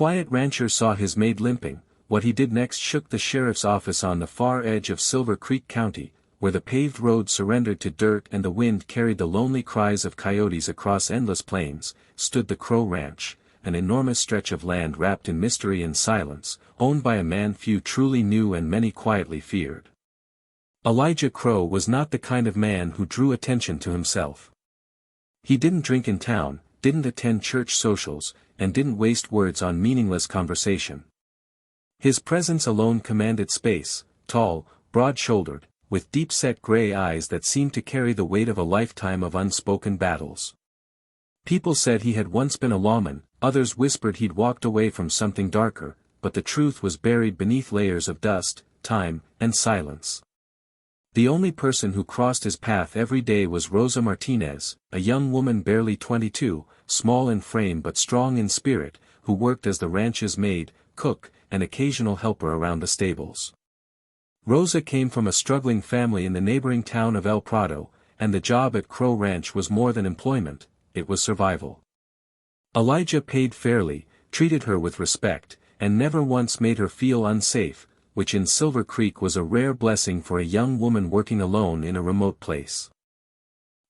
quiet rancher saw his maid limping. What he did next shook the sheriff's office on the far edge of Silver Creek County, where the paved road surrendered to dirt and the wind carried the lonely cries of coyotes across endless plains, stood the Crow Ranch, an enormous stretch of land wrapped in mystery and silence, owned by a man few truly knew and many quietly feared. Elijah Crow was not the kind of man who drew attention to himself. He didn't drink in town, didn't attend church socials, and didn't waste words on meaningless conversation. His presence alone commanded space, tall, broad-shouldered, with deep-set gray eyes that seemed to carry the weight of a lifetime of unspoken battles. People said he had once been a lawman, others whispered he'd walked away from something darker, but the truth was buried beneath layers of dust, time, and silence. The only person who crossed his path every day was Rosa Martinez, a young woman barely 22, small in frame but strong in spirit, who worked as the ranch's maid, cook, and occasional helper around the stables. Rosa came from a struggling family in the neighboring town of El Prado, and the job at Crow Ranch was more than employment, it was survival. Elijah paid fairly, treated her with respect, and never once made her feel unsafe, which in Silver Creek was a rare blessing for a young woman working alone in a remote place.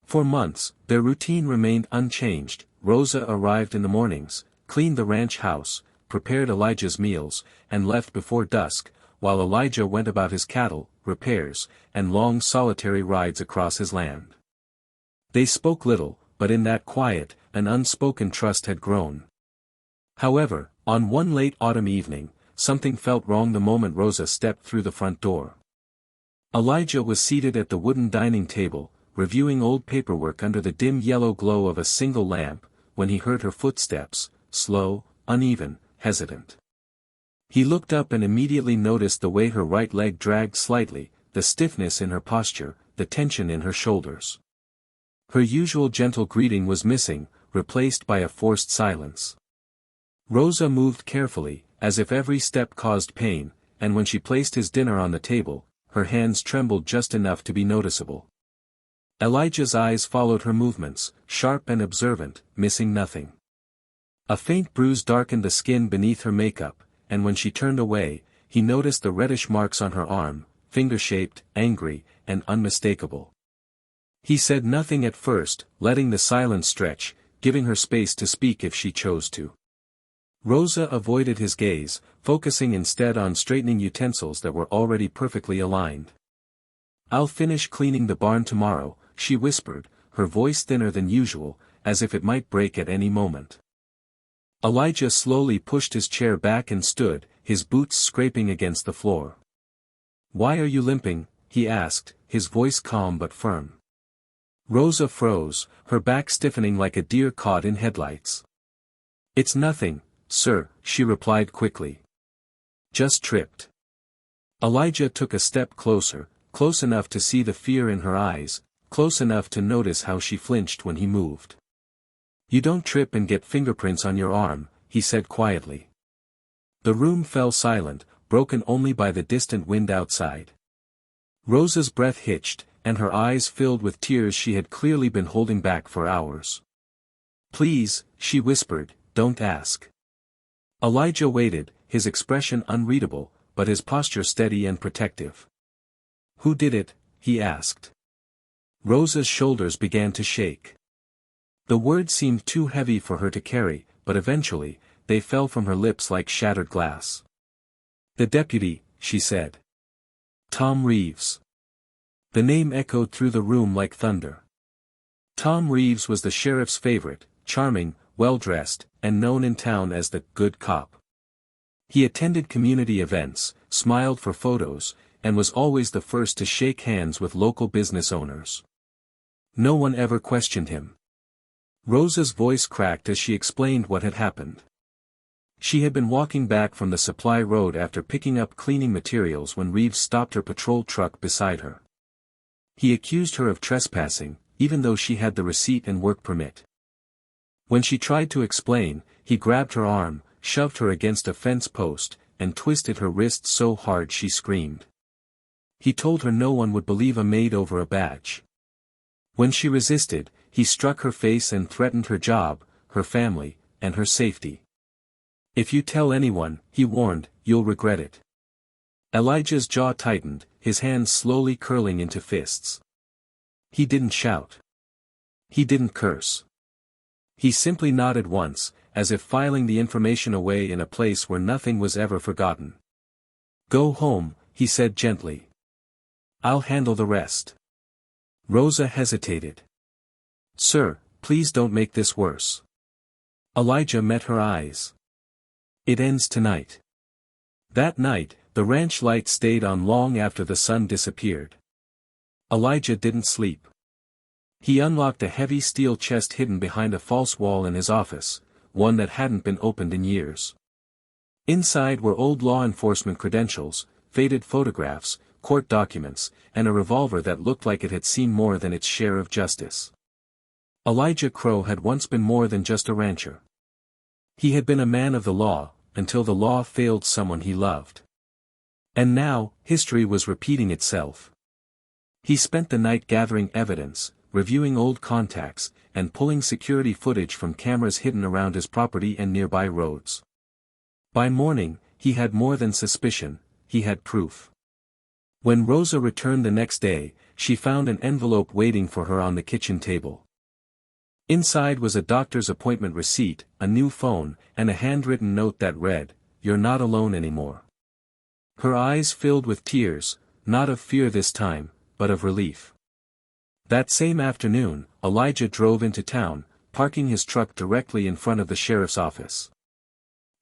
For months, their routine remained unchanged. Rosa arrived in the mornings, cleaned the ranch house, prepared Elijah's meals, and left before dusk, while Elijah went about his cattle, repairs, and long solitary rides across his land. They spoke little, but in that quiet, an unspoken trust had grown. However, on one late autumn evening, something felt wrong the moment Rosa stepped through the front door. Elijah was seated at the wooden dining table, reviewing old paperwork under the dim yellow glow of a single lamp, when he heard her footsteps, slow, uneven, hesitant. He looked up and immediately noticed the way her right leg dragged slightly, the stiffness in her posture, the tension in her shoulders. Her usual gentle greeting was missing, replaced by a forced silence. Rosa moved carefully, as if every step caused pain, and when she placed his dinner on the table, her hands trembled just enough to be noticeable. Elijah's eyes followed her movements, sharp and observant, missing nothing. A faint bruise darkened the skin beneath her makeup, and when she turned away, he noticed the reddish marks on her arm, finger-shaped, angry, and unmistakable. He said nothing at first, letting the silence stretch, giving her space to speak if she chose to. Rosa avoided his gaze, focusing instead on straightening utensils that were already perfectly aligned. "I'll finish cleaning the barn tomorrow," she whispered, her voice thinner than usual, as if it might break at any moment. Elijah slowly pushed his chair back and stood, his boots scraping against the floor. "Why are you limping?" he asked, his voice calm but firm. Rosa froze, her back stiffening like a deer caught in headlights. "It's nothing, sir," she replied quickly. "Just tripped." Elijah took a step closer, close enough to see the fear in her eyes, close enough to notice how she flinched when he moved. "You don't trip and get fingerprints on your arm," he said quietly. The room fell silent, broken only by the distant wind outside. Rosa's breath hitched, and her eyes filled with tears she had clearly been holding back for hours. "Please," she whispered, "don't ask." Elijah waited, his expression unreadable, but his posture steady and protective. "Who did it?" he asked. Rosa's shoulders began to shake. The words seemed too heavy for her to carry, but eventually, they fell from her lips like shattered glass. "The deputy," she said. "Tom Reeves." The name echoed through the room like thunder. Tom Reeves was the sheriff's favorite, charming, well-dressed, and known in town as the good cop. He attended community events, smiled for photos, and was always the first to shake hands with local business owners. No one ever questioned him. Rosa's voice cracked as she explained what had happened. She had been walking back from the supply road after picking up cleaning materials when Reeves stopped her patrol truck beside her. He accused her of trespassing, even though she had the receipt and work permit. When she tried to explain, he grabbed her arm, shoved her against a fence post, and twisted her wrist so hard she screamed. He told her no one would believe a maid over a badge. When she resisted, he struck her face and threatened her job, her family, and her safety. If you tell anyone, he warned, you'll regret it. Elijah's jaw tightened, his hands slowly curling into fists. He didn't shout. He didn't curse. He simply nodded once, as if filing the information away in a place where nothing was ever forgotten. Go home, he said gently. I'll handle the rest. Rosa hesitated. Sir, please don't make this worse. Elijah met her eyes. It ends tonight. That night, the ranch light stayed on long after the sun disappeared. Elijah didn't sleep. He unlocked a heavy steel chest hidden behind a false wall in his office, one that hadn't been opened in years. Inside were old law enforcement credentials, faded photographs, court documents, and a revolver that looked like it had seen more than its share of justice. Elijah Crow had once been more than just a rancher. He had been a man of the law, until the law failed someone he loved. And now, history was repeating itself. He spent the night gathering evidence, reviewing old contacts, and pulling security footage from cameras hidden around his property and nearby roads. By morning, he had more than suspicion, he had proof. When Rosa returned the next day, she found an envelope waiting for her on the kitchen table. Inside was a doctor's appointment receipt, a new phone, and a handwritten note that read, "You're not alone anymore." Her eyes filled with tears, not of fear this time, but of relief. That same afternoon, Elijah drove into town, parking his truck directly in front of the sheriff's office.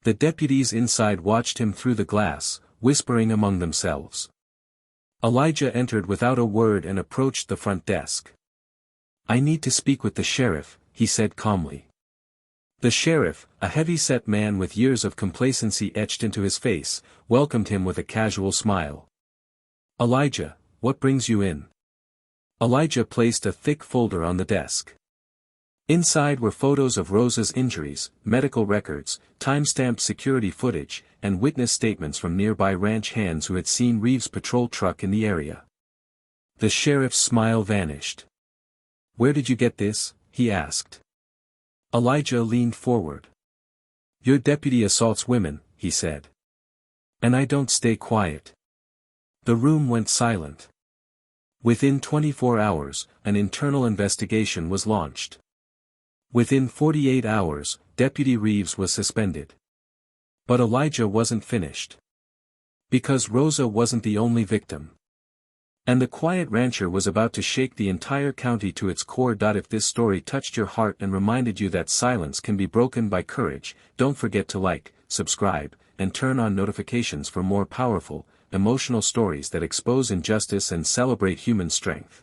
The deputies inside watched him through the glass, whispering among themselves. Elijah entered without a word and approached the front desk. "I need to speak with the sheriff," he said calmly. The sheriff, a heavy-set man with years of complacency etched into his face, welcomed him with a casual smile. "Elijah, what brings you in?" Elijah placed a thick folder on the desk. Inside were photos of Rosa's injuries, medical records, time-stamped security footage, and witness statements from nearby ranch hands who had seen Reeves' patrol truck in the area. The sheriff's smile vanished. "Where did you get this?" he asked. Elijah leaned forward. "Your deputy assaults women," he said. "And I don't stay quiet." The room went silent. Within 24 hours, an internal investigation was launched. Within 48 hours, Deputy Reeves was suspended. But Elijah wasn't finished. Because Rosa wasn't the only victim. And the quiet rancher was about to shake the entire county to its core. If this story touched your heart and reminded you that silence can be broken by courage, don't forget to like, subscribe, and turn on notifications for more powerful, emotional stories that expose injustice and celebrate human strength.